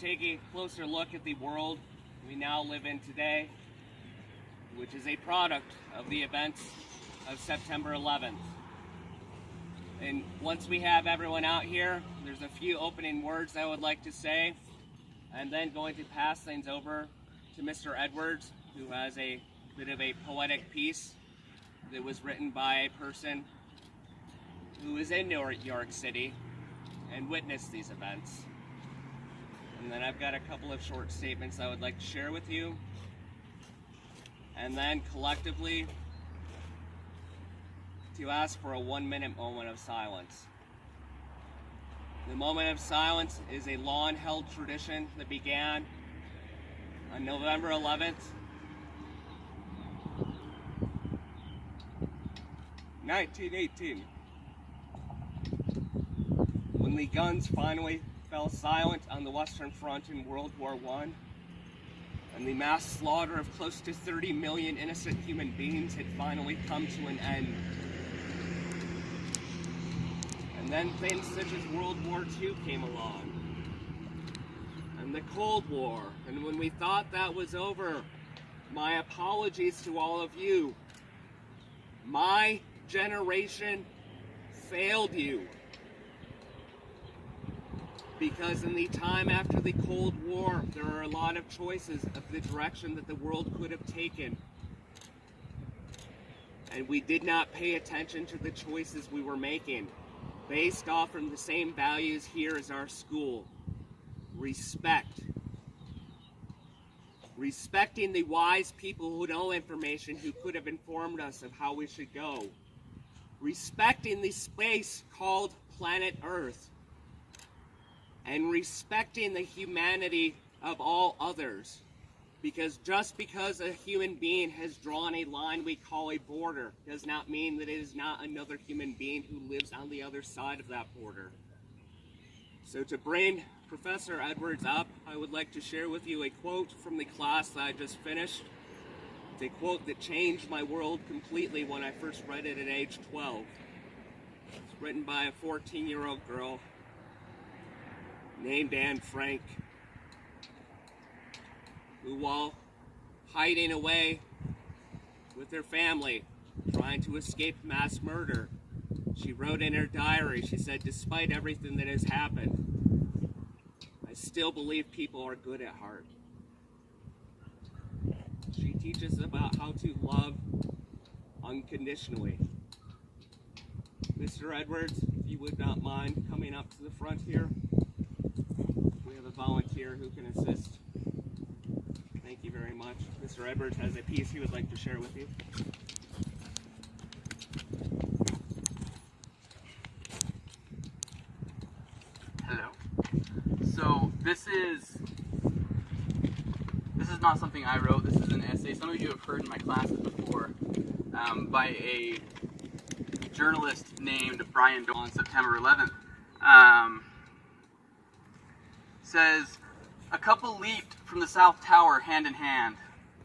take a closer look at the world we now live in today, which is a product of the events of September 11th. And once we have everyone out here, there's a few opening words I would like to say, and then going to pass things over to Mr. Edwards, who has a bit of a poetic piece that was written by a person who is in New York City and witnessed these events. And then I've got a couple of short statements I would like to share with you. And then collectively, to ask for a 1-minute moment of silence. The moment of silence is a long-held tradition that began on November 11th, 1918, when the guns finally fell silent on the Western Front in World War I, and the mass slaughter of close to 30 million innocent human beings had finally come to an end. And then things such as World War II came along, and the Cold War, and when we thought that was over, my apologies to all of you. My generation failed you. Because in the time after the Cold War, there are a lot of choices of the direction that the world could have taken. And we did not pay attention to the choices we were making, based off from the same values here as our school. Respect. Respecting the wise people who know information, who could have informed us of how we should go. Respecting the space called planet Earth. And respecting the humanity of all others. Because just because a human being has drawn a line we call a border does not mean that it is not another human being who lives on the other side of that border. So to bring Professor Edwards up, I would like to share with you a quote from the class that I just finished. It's a quote that changed my world completely when I first read it at age 12. It's written by a 14-year-old girl named Anne Frank, who, while hiding away with her family, trying to escape mass murder, she wrote in her diary, she said, "Despite everything that has happened, I still believe people are good at heart." She teaches about how to love unconditionally. Mr. Edwards, if you would not mind coming up to the front here. We have a volunteer who can assist. Thank you very much. Mr. Edwards has a piece he would like to share with you. Hello. So this is not something I wrote. This is an essay. Some of you have heard in my classes before by a journalist named Brian on September 11th. Says, "A couple leaped from the South Tower hand in hand.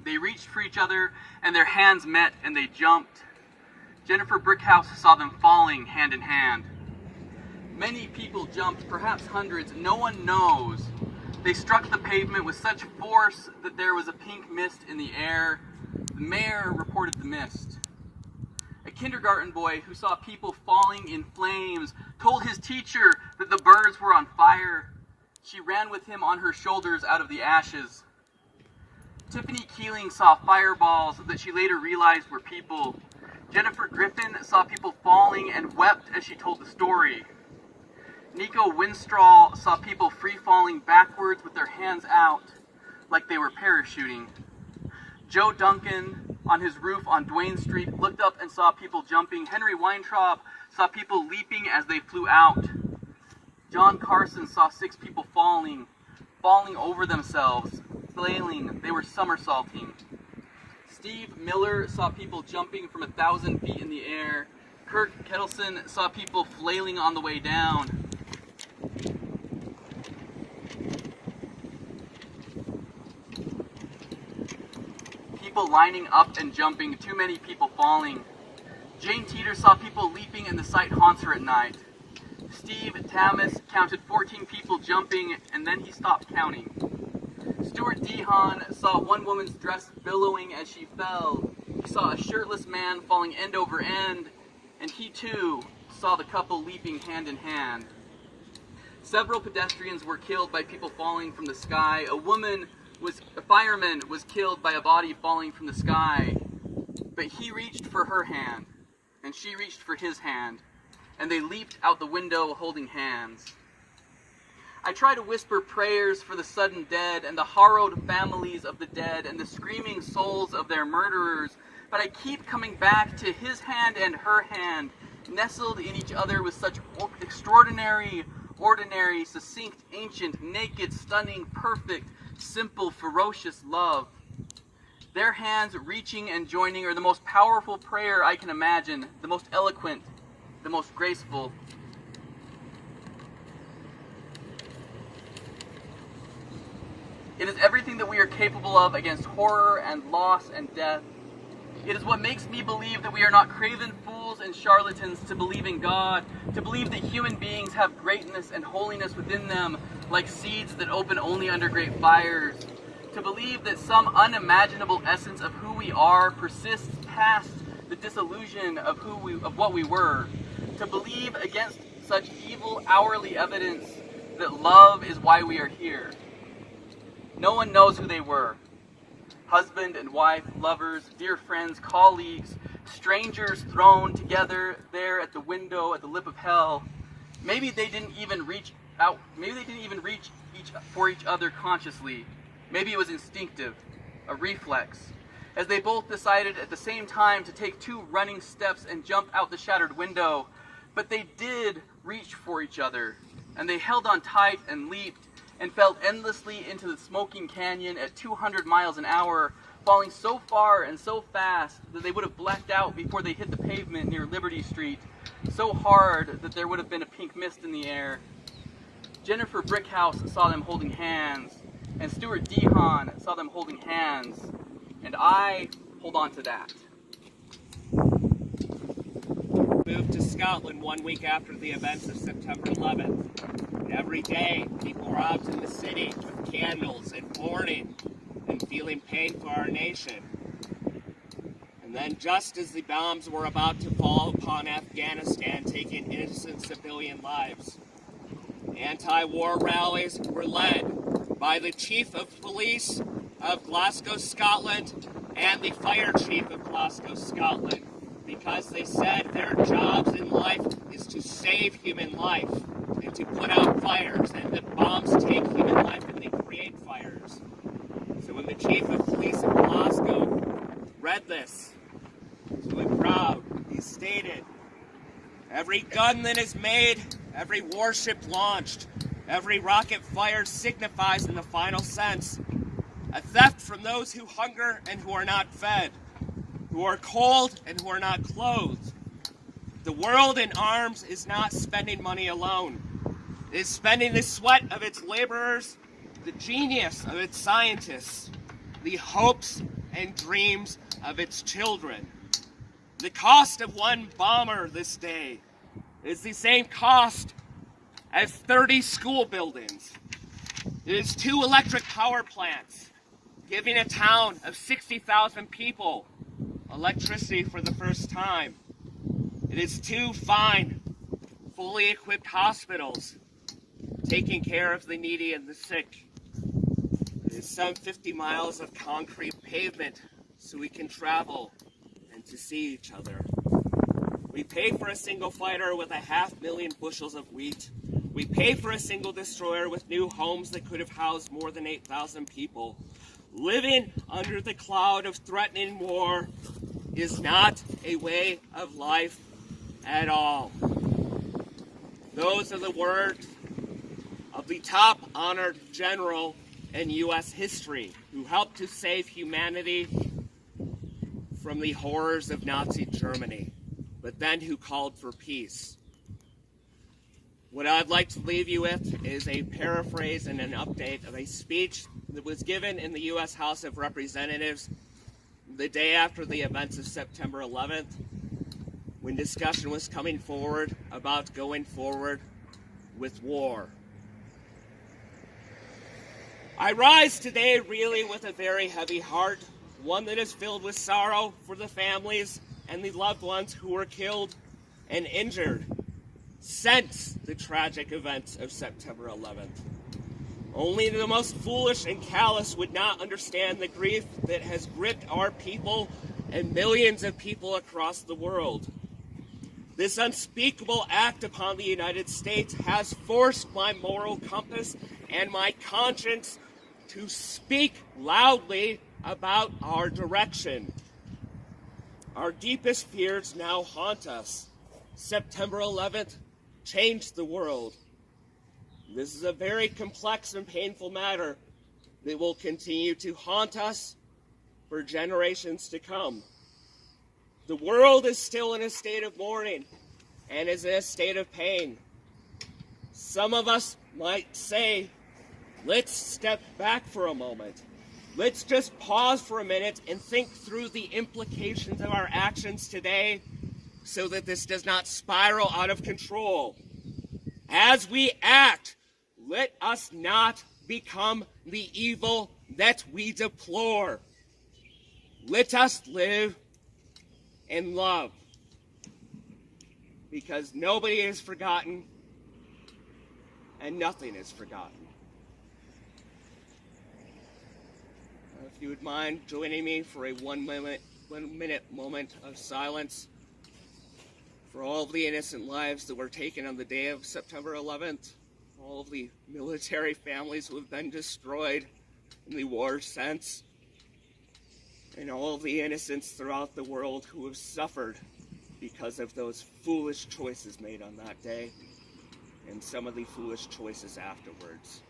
They reached for each other and their hands met and they jumped. Jennifer Brickhouse saw them falling hand in hand. Many people jumped, perhaps hundreds, no one knows. They struck the pavement with such force that there was a pink mist in the air. The mayor reported the mist. A kindergarten boy who saw people falling in flames told his teacher that the birds were on fire. She ran with him on her shoulders out of the ashes. Tiffany Keeling saw fireballs that she later realized were people. Jennifer Griffin saw people falling and wept as she told the story. Nico Winstraw saw people free-falling backwards with their hands out, like they were parachuting. Joe Duncan, on his roof on Duane Street, looked up and saw people jumping. Henry Weintraub saw people leaping as they flew out. John Carson saw 6 people falling over themselves, flailing. They were somersaulting. Steve Miller saw people jumping from 1,000 feet in the air. Kirk Kettleson saw people flailing on the way down. People lining up and jumping, too many people falling. Jane Teeter saw people leaping and the sight haunts her at night. Steve Tamas counted 14 people jumping, and then he stopped counting. Stuart Dehan saw one woman's dress billowing as she fell. He saw a shirtless man falling end over end, and he too saw the couple leaping hand in hand. Several pedestrians were killed by people falling from the sky. A fireman was killed by a body falling from the sky. But he reached for her hand, and she reached for his hand, and they leaped out the window holding hands. I try to whisper prayers for the sudden dead and the harrowed families of the dead and the screaming souls of their murderers, but I keep coming back to his hand and her hand, nestled in each other with such extraordinary, ordinary, succinct, ancient, naked, stunning, perfect, simple, ferocious love. Their hands reaching and joining are the most powerful prayer I can imagine, the most eloquent, the most graceful. It is everything that we are capable of against horror and loss and death. It is what makes me believe that we are not craven fools and charlatans to believe in God, to believe that human beings have greatness and holiness within them, like seeds that open only under great fires, to believe that some unimaginable essence of who we are persists past the disillusion of what we were, to believe against such evil hourly evidence that love is why we are here. No one knows who they were. Husband and wife, lovers, dear friends, colleagues, strangers thrown together there at the window at the lip of hell. Maybe they didn't even reach out. Maybe they didn't even reach for each other consciously. Maybe it was instinctive, a reflex, as they both decided at the same time to take 2 running steps and jump out the shattered window. But they did reach for each other, and they held on tight and leaped, and fell endlessly into the smoking canyon at 200 miles an hour, falling so far and so fast that they would have blacked out before they hit the pavement near Liberty Street, so hard that there would have been a pink mist in the air. Jennifer Brickhouse saw them holding hands, and Stuart Dehan saw them holding hands, and I hold on to that. Moved to Scotland 1 week after the events of September 11th. Every day, people were out in the city with candles and mourning and feeling pain for our nation. And then just as the bombs were about to fall upon Afghanistan, taking innocent civilian lives, anti-war rallies were led by the Chief of Police of Glasgow, Scotland, and the Fire Chief of Glasgow, Scotland, because they said their jobs in life is to save human life and to put out fires, and that bombs take human life and they create fires. So when the Chief of Police of Glasgow read this, so proud, he stated, "Every gun that is made, every warship launched, every rocket fired signifies in the final sense a theft from those who hunger and who are not fed, who are cold and who are not clothed. The world in arms is not spending money alone. It is spending the sweat of its laborers, the genius of its scientists, the hopes and dreams of its children. The cost of one bomber this day is the same cost as 30 school buildings. It is 2 electric power plants, giving a town of 60,000 people electricity for the first time. It is 2 fine, fully equipped hospitals taking care of the needy and the sick. It is some 50 miles of concrete pavement so we can travel and to see each other. We pay for a single fighter with 500,000 bushels of wheat. We pay for a single destroyer with new homes that could have housed more than 8,000 people. Living under the cloud of threatening war is not a way of life at all." Those are the words of the top honored general in U.S. history who helped to save humanity from the horrors of Nazi Germany, but then who called for peace. What I'd like to leave you with is a paraphrase and an update of a speech that was given in the U.S. House of Representatives the day after the events of September 11th, when discussion was coming forward about going forward with war. I rise today really with a very heavy heart, one that is filled with sorrow for the families and the loved ones who were killed and injured since the tragic events of September 11th. Only the most foolish and callous would not understand the grief that has gripped our people and millions of people across the world. This unspeakable act upon the United States has forced my moral compass and my conscience to speak loudly about our direction. Our deepest fears now haunt us. September 11th changed the world. This is a very complex and painful matter that will continue to haunt us for generations to come. The world is still in a state of mourning and is in a state of pain. Some of us might say, let's step back for a moment. Let's just pause for a minute and think through the implications of our actions today so that this does not spiral out of control. As we act, let us not become the evil that we deplore. Let us live and love, because nobody is forgotten and nothing is forgotten. If you would mind joining me for a one minute moment of silence for all of the innocent lives that were taken on the day of September 11th, all of the military families who have been destroyed in the war since, and all of the innocents throughout the world who have suffered because of those foolish choices made on that day, and some of the foolish choices afterwards.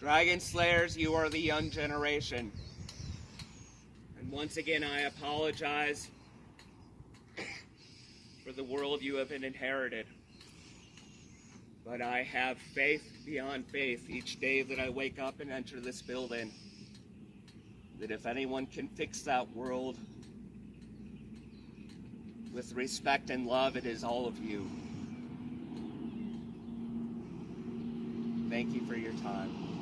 Dragonslayers, you are the young generation. And once again, I apologize for the world you have inherited. But I have faith beyond faith each day that I wake up and enter this building, that if anyone can fix that world with respect and love, it is all of you. Thank you for your time.